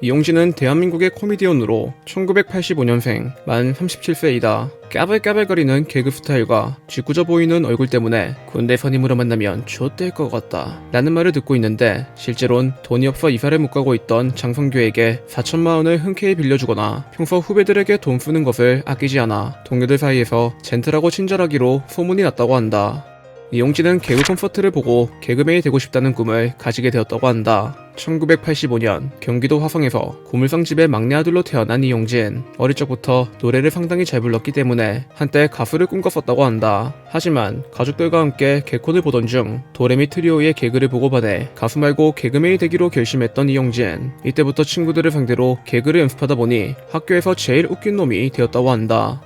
이용진은 대한민국의 코미디언으로 1985년생, 만 37세이다. 까불까불거리는 개그 스타일과 짓궂어 보이는 얼굴 때문에 군대 선임으로 만나면 좆될 것 같다 라는 말을 듣고 있는데, 실제론 돈이 없어 이사를 못 가고 있던 장성규에게 4천만 원을 흔쾌히 빌려주거나 평소 후배들에게 돈 쓰는 것을 아끼지 않아 동료들 사이에서 젠틀하고 친절하기로 소문이 났다고 한다. 이용진은 개그 콘서트를 보고 개그맨이 되고 싶다는 꿈을 가지게 되었다고 한다. 1985년 경기도 화성에서 고물상 집의 막내 아들로 태어난 이용진. 어릴 적부터 노래를 상당히 잘 불렀기 때문에 한때 가수를 꿈꿨었다고 한다. 하지만 가족들과 함께 개콘을 보던 중 도레미 트리오의 개그를 보고 반해 가수 말고 개그맨이 되기로 결심했던 이용진. 이때부터 친구들을 상대로 개그를 연습하다 보니 학교에서 제일 웃긴 놈이 되었다고 한다.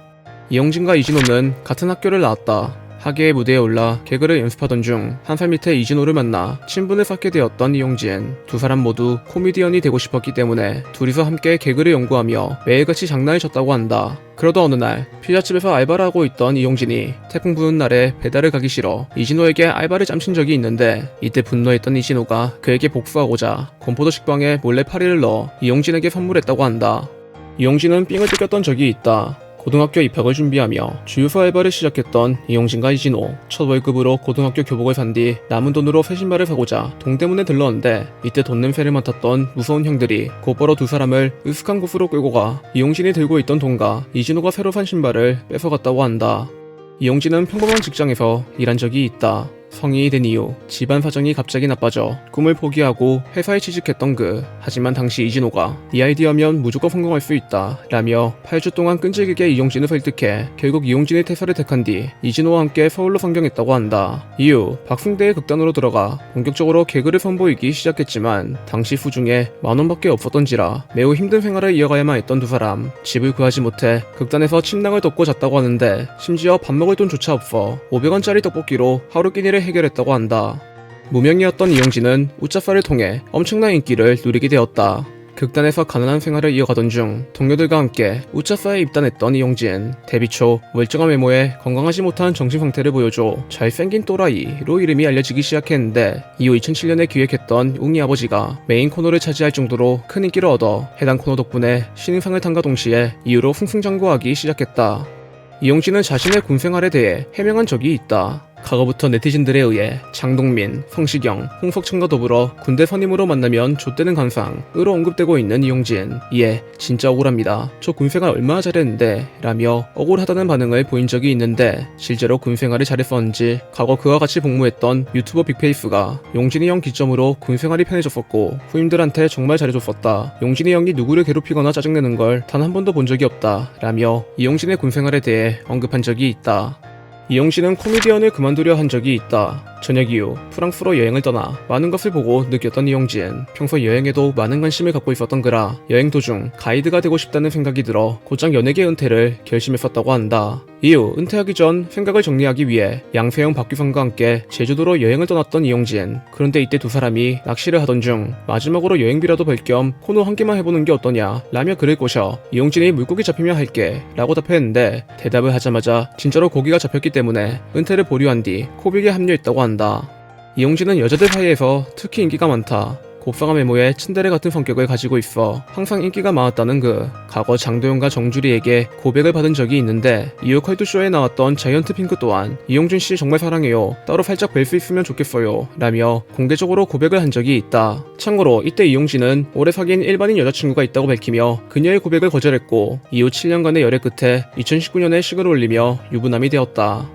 이용진과 이진호는 같은 학교를 나왔다. 하계의 무대에 올라 개그를 연습하던 중 한 살 밑에 이진호를 만나 친분을 쌓게 되었던 이용진. 두 사람 모두 코미디언이 되고 싶었기 때문에 둘이서 함께 개그를 연구하며 매일같이 장난을 쳤다고 한다. 그러던 어느 날 피자집에서 알바를 하고 있던 이용진이 태풍 부는 날에 배달을 가기 싫어 이진호에게 알바를 짬친 적이 있는데, 이때 분노했던 이진호가 그에게 복수하고자 건포도 식빵에 몰래 파리를 넣어 이용진에게 선물했다고 한다. 이용진은 삥을 뜯겼던 적이 있다. 고등학교 입학을 준비하며 주유소 알바를 시작했던 이용진과 이진호. 첫 월급으로 고등학교 교복을 산 뒤 남은 돈으로 새 신발을 사고자 동대문에 들렀는데, 이때 돈 냄새를 맡았던 무서운 형들이 곧바로 두 사람을 으슥한 곳으로 끌고 가 이용진이 들고 있던 돈과 이진호가 새로 산 신발을 뺏어갔다고 한다. 이용진은 평범한 직장에서 일한 적이 있다. 성인이 된 이후 집안 사정이 갑자기 나빠져 꿈을 포기하고 회사에 취직했던 그. 하지만 당시 이진호가 이 아이디어면 무조건 성공할 수 있다 라며 8주 동안 끈질기게 이용진을 설득해 결국 이용진의 퇴사를 택한 뒤 이진호와 함께 서울로 상경했다고 한다. 이후 박승대의 극단으로 들어가 본격적으로 개그를 선보이기 시작했지만 당시 수중에 만원밖에 없었던지라 매우 힘든 생활을 이어가야만 했던 두 사람. 집을 구하지 못해 극단에서 침낭을 덮고 잤다고 하는데, 심지어 밥 먹을 돈조차 없어 500원짜리 떡볶이로 하루 끼니를 해결했다고 한다. 무명이었던 이용진은 우짜파를 통해 엄청난 인기를 누리게 되었다. 극단에서 가난한 생활을 이어가던 중 동료들과 함께 우짜파에 입단했던 이용진. 데뷔 초 멀쩡한 외모에 건강하지 못한 정신 상태를 보여줘 잘생긴 또라이로 이름이 알려지기 시작했는데, 이후 2007년에 기획했던 웅이 아버지가 메인 코너를 차지할 정도로 큰 인기를 얻어 해당 코너 덕분에 신인상을 탄과 동시에 이후로 승승장구하기 시작했다. 이용진은 자신의 군 생활에 대해 해명한 적이 있다. 과거부터 네티즌들에 의해 장동민, 성시경, 홍석천과 더불어 군대 선임으로 만나면 좆되는 관상으로 언급되고 있는 이용진. 이에 진짜 억울합니다. 저 군생활 얼마나 잘했는데 라며 억울하다는 반응을 보인 적이 있는데, 실제로 군생활을 잘했었는지 과거 그와 같이 복무했던 유튜버 빅페이스가 용진이 형 기점으로 군생활이 편해졌었고 후임들한테 정말 잘해줬었다. 용진이 형이 누구를 괴롭히거나 짜증내는 걸 단 한 번도 본 적이 없다 라며 이용진의 군생활에 대해 언급한 적이 있다. 이용진은 코미디언을 그만두려 한 적이 있다. 전역 이후 프랑스로 여행을 떠나 많은 것을 보고 느꼈던 이용진. 평소 여행에도 많은 관심을 갖고 있었던 그라 여행 도중 가이드가 되고 싶다는 생각이 들어 곧장 연예계 은퇴를 결심했었다고 한다. 이후 은퇴하기 전 생각을 정리하기 위해 양세형, 박규성과 함께 제주도로 여행을 떠났던 이용진. 그런데 이때 두 사람이 낚시를 하던 중 마지막으로 여행비라도 벌 겸 코너 한 개만 해보는 게 어떠냐 라며 글을 꼬셔 이용진이 물고기 잡히면 할게 라고 답했는데, 대답을 하자마자 진짜로 고기가 잡혔기 때문에 은퇴를 보류한 뒤 코빅에 합류했다고 한다. 이용진은 여자들 사이에서 특히 인기가 많다. 곱상한 외모에 츤데레 같은 성격을 가지고 있어 항상 인기가 많았다는 그. 과거 장도연과 정주리에게 고백을 받은 적이 있는데, 이후 컬투쇼에 나왔던 자이언트 핑크 또한 이용진씨 정말 사랑해요, 따로 살짝 뵐 수 있으면 좋겠어요 라며 공개적으로 고백을 한 적이 있다. 참고로 이때 이용진은 오래 사귄 일반인 여자친구가 있다고 밝히며 그녀의 고백을 거절했고, 이후 7년간의 열애 끝에 2019년에 식을 올리며 유부남이 되었다.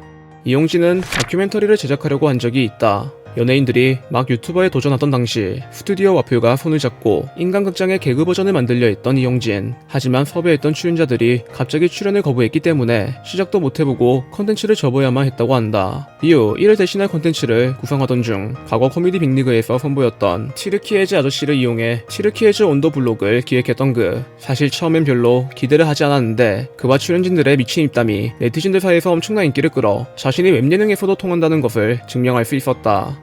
이용진은 다큐멘터리를 제작하려고 한 적이 있다. 연예인들이 막 유튜버에 도전하던 당시 스튜디오 와플과 손을 잡고 인간극장의 개그 버전을 만들려 했던 이용진. 하지만 섭외했던 출연자들이 갑자기 출연을 거부했기 때문에 시작도 못해보고 컨텐츠를 접어야만 했다고 한다. 이후 이를 대신할 컨텐츠를 구상하던 중 과거 코미디 빅리그에서 선보였던 티르키예즈 아저씨를 이용해 티르키예즈 온더 블록을 기획했던 그. 사실 처음엔 별로 기대를 하지 않았는데 그와 출연진들의 미친 입담이 네티즌들 사이에서 엄청난 인기를 끌어 자신이 웹예능에서도 통한다는 것을 증명할 수 있었다.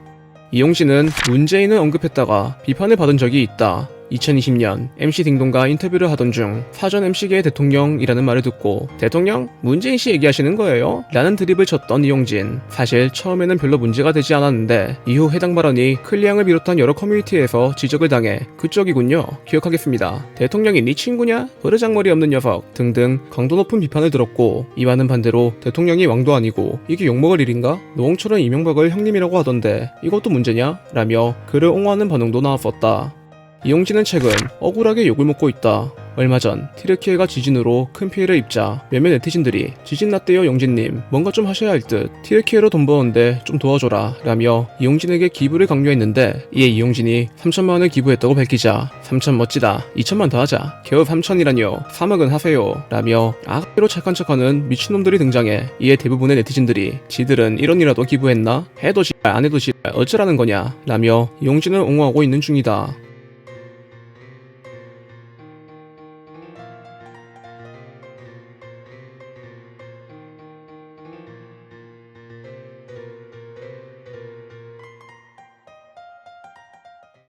이용진은 문재인을 언급했다가 비판을 받은 적이 있다. 2020년 MC 딩동과 인터뷰를 하던 중 사전 MC계의 대통령이라는 말을 듣고 대통령? 문재인 씨 얘기하시는 거예요? 라는 드립을 쳤던 이용진. 사실 처음에는 별로 문제가 되지 않았는데 이후 해당 발언이 클리앙을 비롯한 여러 커뮤니티에서 지적을 당해 그쪽이군요. 기억하겠습니다. 대통령이 네 친구냐? 버르장머리 없는 녀석 등등 강도 높은 비판을 들었고, 이와는 반대로 대통령이 왕도 아니고 이게 욕먹을 일인가? 노홍철은 이명박을 형님이라고 하던데 이것도 문제냐? 라며 그를 옹호하는 반응도 나왔었다. 이용진은 최근 억울하게 욕을 먹고 있다. 얼마 전 튀르키예가 지진으로 큰 피해를 입자 몇몇 네티즌들이 지진 났대요 용진님, 뭔가 좀 하셔야 할 듯, 튀르키예로 돈 버는데 좀 도와줘라 라며 이용진에게 기부를 강요했는데, 이에 이용진이 3천만원을 기부했다고 밝히자 3천 멋지다, 2천만 더 하자, 겨우 3천이라뇨, 3억은 하세요 라며 악의로 착한 척하는 미친놈들이 등장해, 이에 대부분의 네티즌들이 지들은 1원이라도 기부했나? 해도 지랄 안 해도 지랄 어쩌라는 거냐 라며 이용진을 옹호하고 있는 중이다.